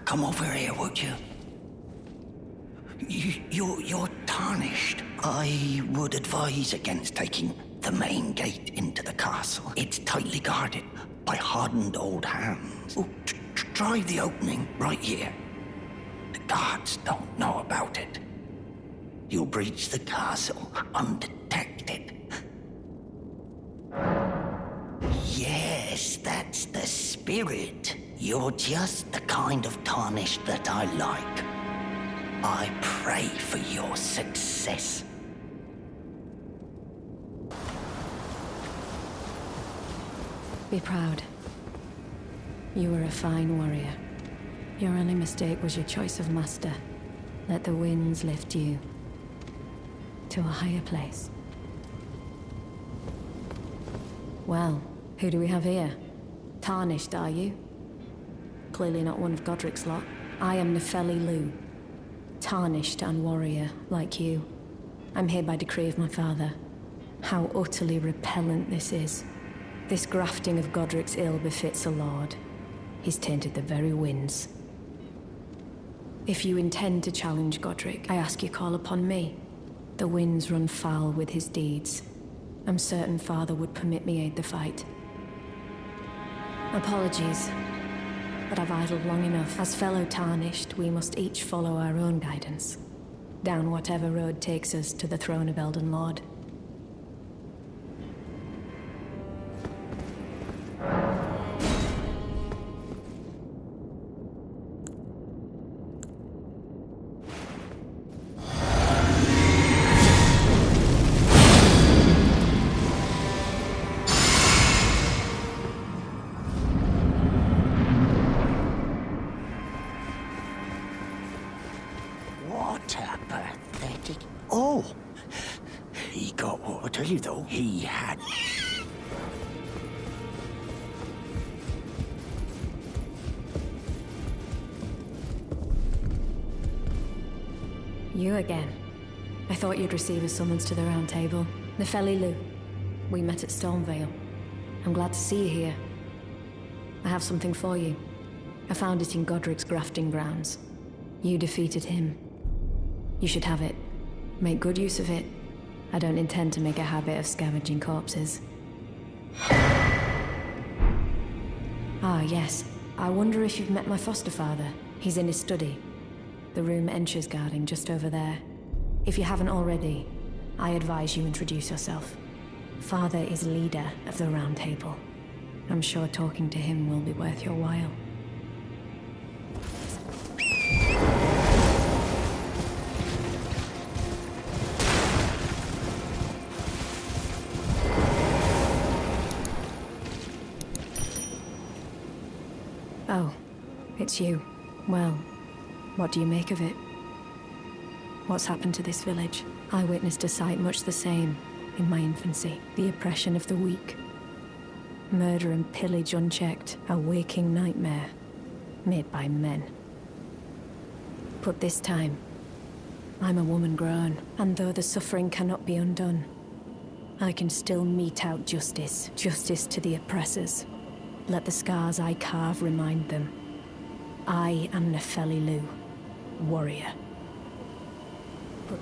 come over here, would you? You're tarnished. I would advise against taking the main gate into the castle. It's tightly guarded by hardened old hands. Oh, try the opening right here. The guards don't know about it. You'll breach the castle undetected. Yes, that's the spirit. You're just the kind of tarnished that I like. I pray for your success. Be proud. You were a fine warrior. Your only mistake was your choice of master. Let the winds lift you to a higher place. Well, who do we have here? Tarnished, are you? Clearly not one of Godrick's lot. I am Nepheli, tarnished and warrior, like you. I'm here by decree of my father. How utterly repellent this is. This grafting of Godrick's ill befits a lord. He's tainted the very winds. If you intend to challenge Godrick, I ask you call upon me. The winds run foul with his deeds. I'm certain father would permit me aid the fight. Apologies, but I've idled long enough. As fellow tarnished, we must each follow our own guidance. Down whatever road takes us to the throne of Elden Lord. Though he had. You again. I thought you'd receive a summons to the Roundtable. Nepheli, we met at Stormveil. I'm glad to see you here. I have something for you. I found it in Godrick's grafting grounds. You defeated him. You should have it. Make good use of it. I don't intend to make a habit of scavenging corpses. Ah, yes. I wonder if you've met my foster father. He's in his study. The room Encher's guarding just over there. If you haven't already, I advise you introduce yourself. Father is leader of the Round Table. I'm sure talking to him will be worth your while. Oh, it's you. Well, what do you make of it? What's happened to this village? I witnessed a sight much the same in my infancy. The oppression of the weak. Murder and pillage unchecked. A waking nightmare made by men. But this time, I'm a woman grown, and though the suffering cannot be undone, I can still mete out justice. Justice to the oppressors. Let the scars I carve remind them. I am Nepheli, warrior. But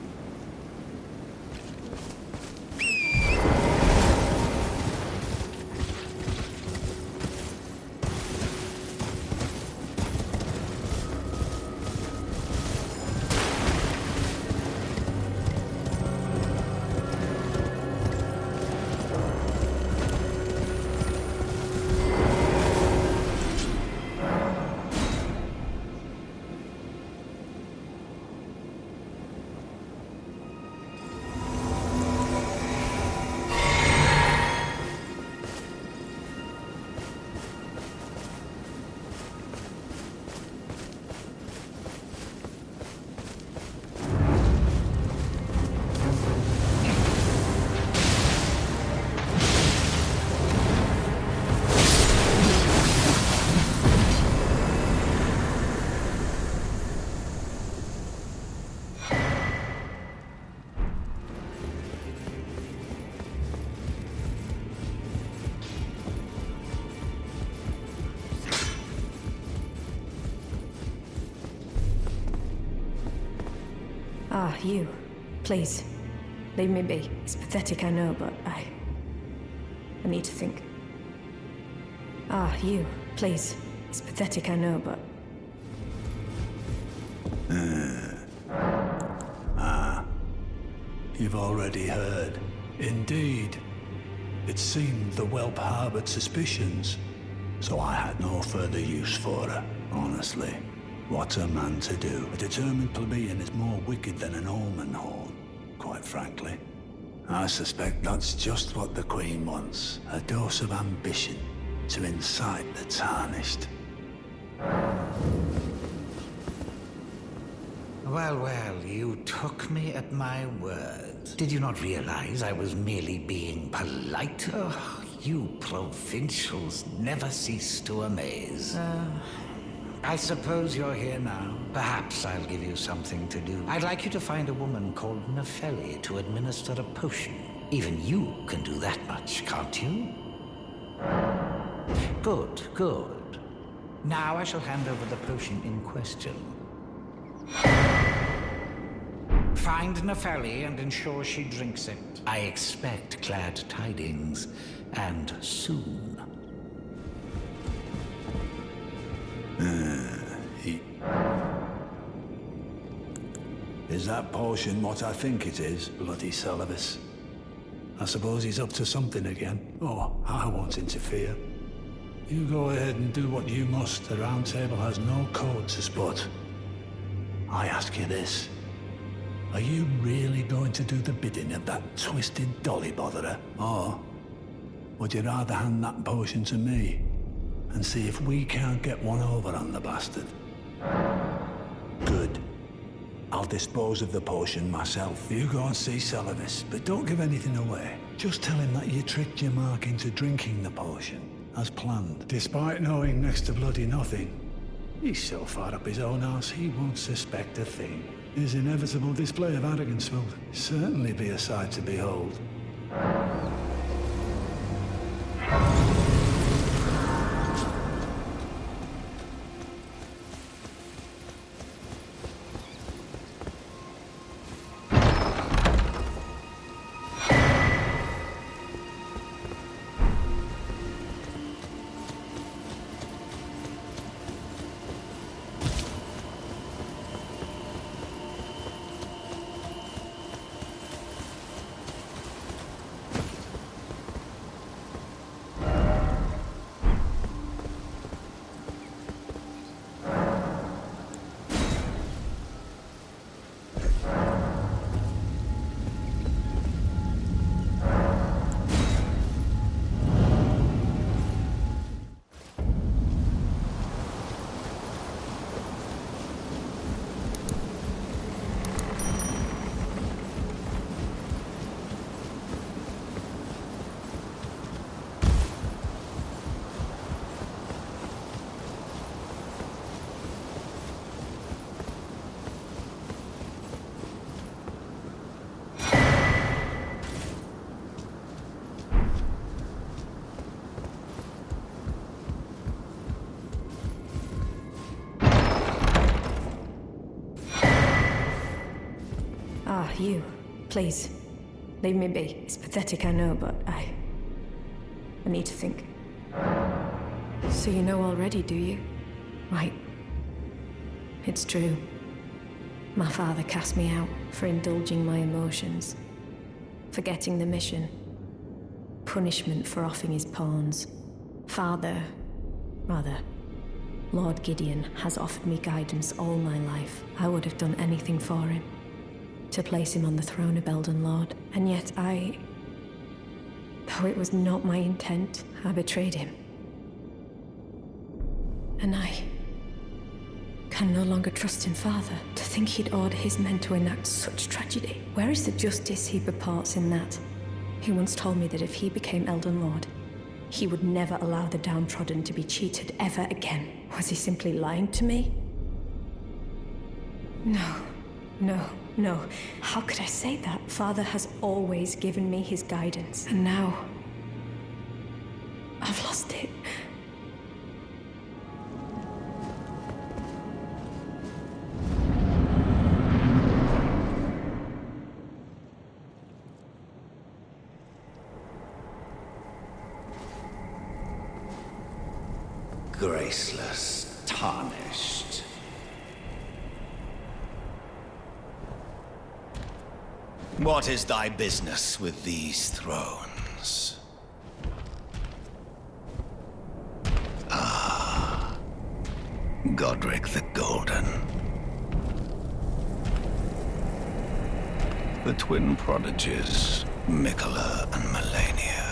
Ah, you. Please. Leave me be. It's pathetic, I know, but I need to think. Ah, you. Please. It's pathetic, I know, but... You've already heard. Indeed. It seemed the whelp harbored suspicions, so I had no further use for her. Honestly, what's a man to do? A determined plebeian is more wicked than an omen horn, quite frankly. I suspect that's just what the Queen wants. A dose of ambition to incite the tarnished. Well, well, you took me at my word. Did you not realize I was merely being polite? Oh, you provincials never cease to amaze. I suppose you're here now. Perhaps I'll give you something to do. I'd like you to find a woman called Nepheli to administer a potion. Even you can do that much, can't you? Good, good. Now I shall hand over the potion in question. Find Nepheli and ensure she drinks it. I expect glad tidings, and soon. Is that potion what I think it is, bloody Seluvis? I suppose he's up to something again. Oh, I won't interfere. You go ahead and do what you must. The Roundtable has no code to spot. I ask you this. Are you really going to do the bidding of that twisted dolly botherer? Or would you rather hand that potion to me and see if we can't get one over on the bastard? Good. I'll dispose of the potion myself. You go and see Seluvis, but don't give anything away. Just tell him that you tricked your mark into drinking the potion, as planned. Despite knowing next to bloody nothing, he's so far up his own arse he won't suspect a thing. His inevitable display of arrogance will certainly be a sight to behold. Ah, you. Please. Leave me be. It's pathetic, I know, but I need to think. So you know already, do you? Right. It's true. My father cast me out for indulging my emotions. Forgetting the mission. Punishment for offing his pawns. Lord Gideon has offered me guidance all my life. I would have done anything for him. To place him on the throne of Elden Lord. And yet though it was not my intent, I betrayed him. And I can no longer trust in Father. To think he'd order his men to enact such tragedy. Where is the justice he purports in that? He once told me that if he became Elden Lord, he would never allow the downtrodden to be cheated ever again. Was he simply lying to me? No. How could I say that? Father has always given me his guidance, and now I've lost it. graceless, tarnished. What is thy business with these thrones? Ah, Godrick the Golden. The twin prodigies, Mikola and Melania.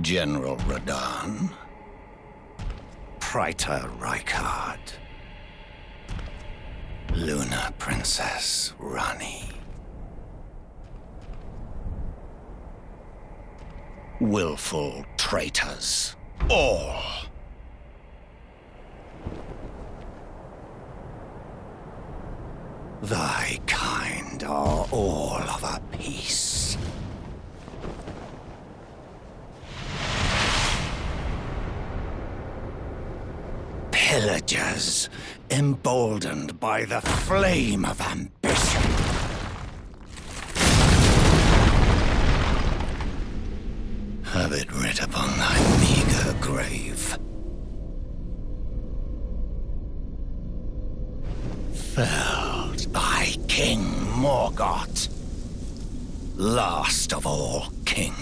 General Radahn. Praetor Rykard. Luna Princess Rani. Willful traitors, all. Thy kind are all of a piece. Pillagers, emboldened by the flame of ambition. Have it writ upon thy meager grave. Felled thy king Morgott, last of all kings.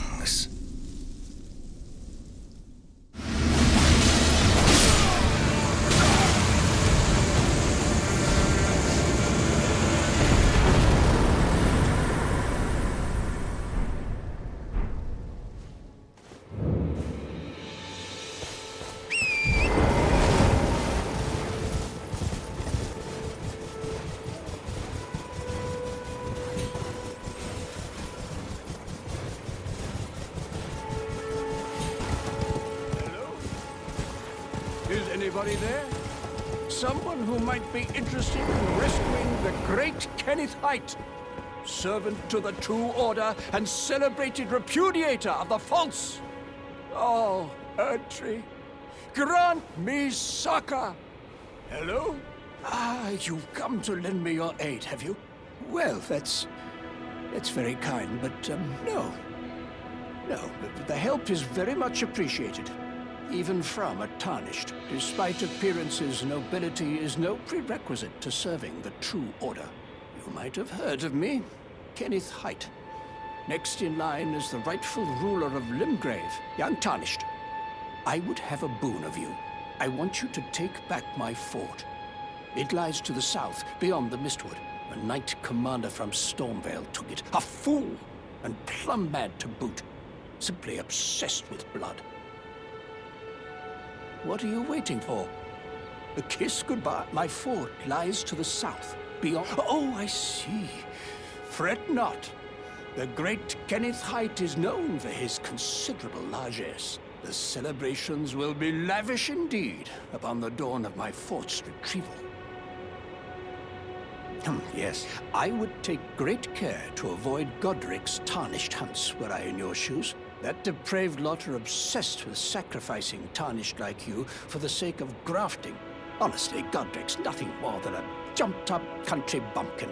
Anybody there? Someone who might be interested in rescuing the great Kenneth Height, servant to the True Order and celebrated repudiator of the false. Oh, Erdtree, grant me succor. Hello? Ah, you've come to lend me your aid, have you? Well, that's very kind, but no. No, the help is very much appreciated. Even from a Tarnished. Despite appearances, nobility is no prerequisite to serving the True Order. You might have heard of me, Kenneth Height. Next in line is the rightful ruler of Limgrave, young Tarnished. I would have a boon of you. I want you to take back my fort. It lies to the south, beyond the Mistwood. A knight commander from Stormveil took it. A fool! And plumb mad to boot. Simply obsessed with blood. What are you waiting for? A kiss goodbye. My fort lies to the south, beyond... Oh, I see. Fret not. The great Kenneth Height is known for his considerable largesse. The celebrations will be lavish indeed upon the dawn of my fort's retrieval. Yes, I would take great care to avoid Godrick's tarnished hunts were I in your shoes. That depraved lot are obsessed with sacrificing Tarnished like you for the sake of grafting. Honestly, Godrick's nothing more than a jumped-up country bumpkin.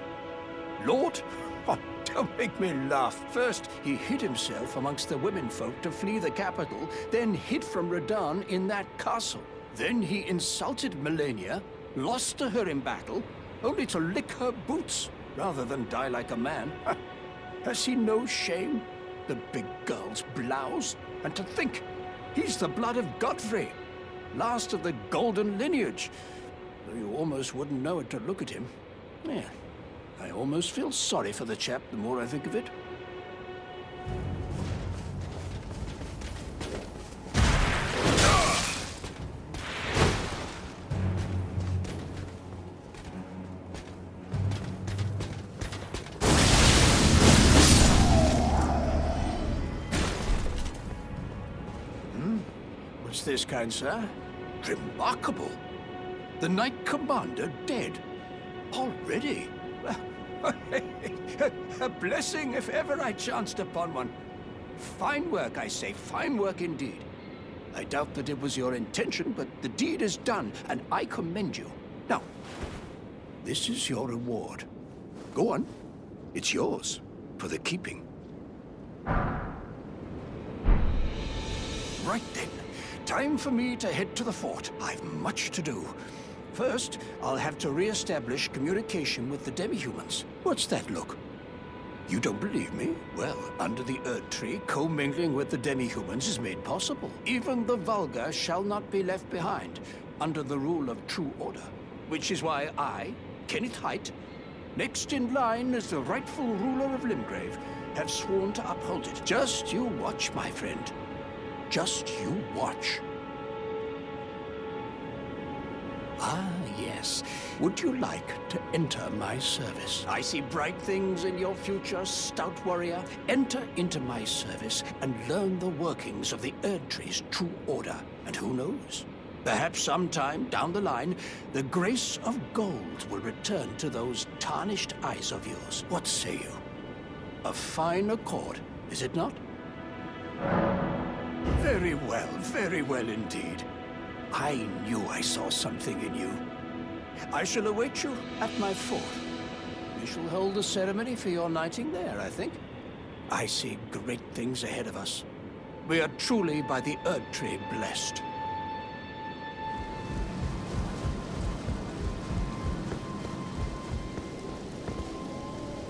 Lord? Oh, don't make me laugh. First, he hid himself amongst the womenfolk to flee the capital, then hid from Radahn in that castle. Then he insulted Melania, lost to her in battle, only to lick her boots rather than die like a man. Has he no shame? The big girl's blouse. And to think, he's the blood of Godfrey, last of the golden lineage. Though you almost wouldn't know it to look at him. Yeah, I almost feel sorry for the chap the more I think of it. This kind, sir? Remarkable. The Knight Commander dead. Already? A blessing if ever I chanced upon one. Fine work, I say. Fine work indeed. I doubt that it was your intention, but the deed is done, and I commend you. Now, this is your reward. Go on. It's yours, for the keeping. Right then. Time for me to head to the fort. I've much to do. First, I'll have to re-establish communication with the demi-humans. What's that look? You don't believe me? Well, under the Erd Tree, commingling with the demi-humans is made possible. Even the vulgar shall not be left behind, under the rule of true order. Which is why I, Kenneth Haight, next in line as the rightful ruler of Limgrave, have sworn to uphold it. Just you watch, my friend. Just you watch. Ah, yes. Would you like to enter my service? I see bright things in your future, stout warrior. Enter into my service and learn the workings of the Erd Tree's true order. And who knows? Perhaps sometime down the line, the grace of gold will return to those tarnished eyes of yours. What say you? A fine accord, is it not? Very well indeed. I knew I saw something in you. I shall await you at my fort. We shall hold a ceremony for your knighting there, I think. I see great things ahead of us. We are truly by the Erd Tree blessed.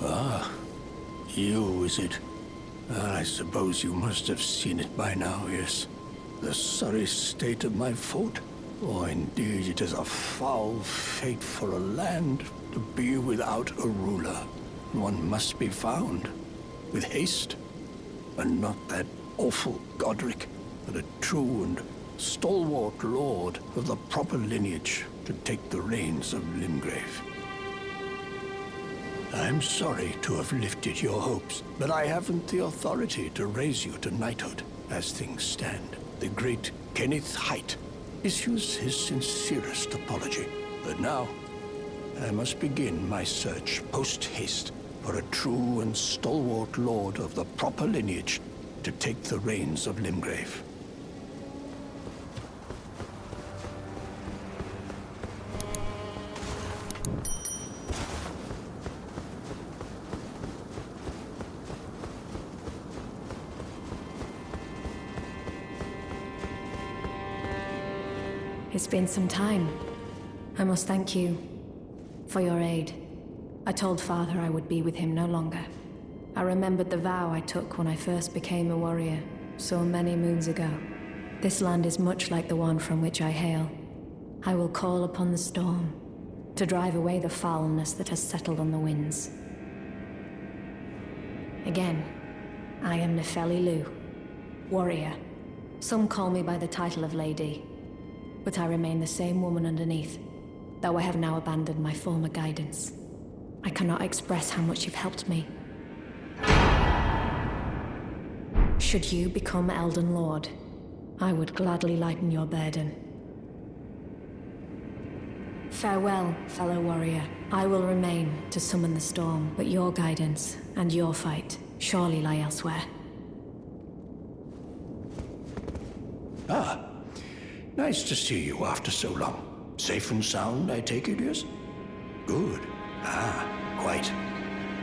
Ah, you, is it? I suppose you must have seen it by now, yes. The sorry state of my fort? Oh, indeed, it is a foul fate for a land to be without a ruler. One must be found, with haste, and not that awful Godrick, but a true and stalwart lord of the proper lineage to take the reins of Limgrave. I'm sorry to have lifted your hopes, but I haven't the authority to raise you to knighthood as things stand. The great Kenneth Haight issues his sincerest apology. But now, I must begin my search post-haste for a true and stalwart lord of the proper lineage to take the reins of Limgrave. It's been some time. I must thank you for your aid. I told Father I would be with him no longer. I remembered the vow I took when I first became a warrior, so many moons ago. This land is much like the one from which I hail. I will call upon the storm to drive away the foulness that has settled on the winds. Again, I am Nepheli, warrior. Some call me by the title of Lady, but I remain the same woman underneath, though I have now abandoned my former guidance. I cannot express how much you've helped me. Should you become Elden Lord, I would gladly lighten your burden. Farewell, fellow warrior. I will remain to summon the storm, but your guidance and your fight surely lie elsewhere. Ah. Nice to see you after so long. Safe and sound, I take it, yes? Good. Ah, quite.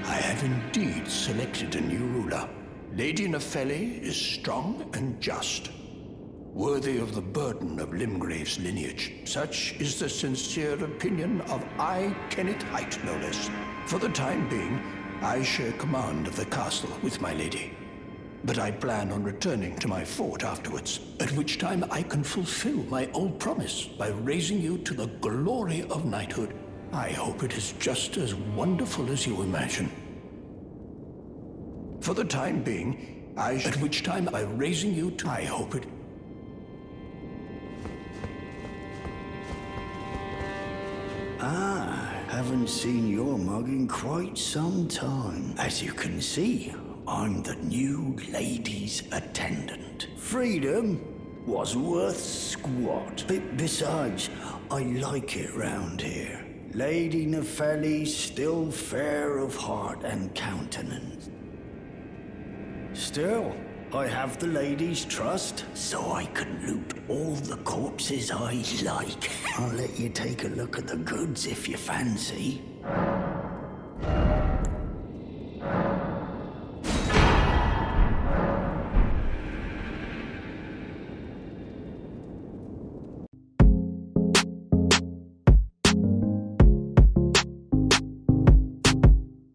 I have indeed selected a new ruler. Lady Nepheli is strong and just, worthy of the burden of Limgrave's lineage. Such is the sincere opinion of I, Kenneth Haight, no less. For the time being, I share command of the castle with my lady. But I plan on returning to my fort afterwards, at which time I can fulfill my old promise by raising you to the glory of knighthood. I hope it is just as wonderful as you imagine. For the time being, at which time by raising you to... I hope it... Ah, haven't seen your mug in quite some time. As you can see, I'm the new lady's attendant. Freedom wasn't worth squat. Besides, I like it round here. Lady Nepheli's still fair of heart and countenance. Still, I have the lady's trust, so I can loot all the corpses I like. I'll let you take a look at the goods if you fancy.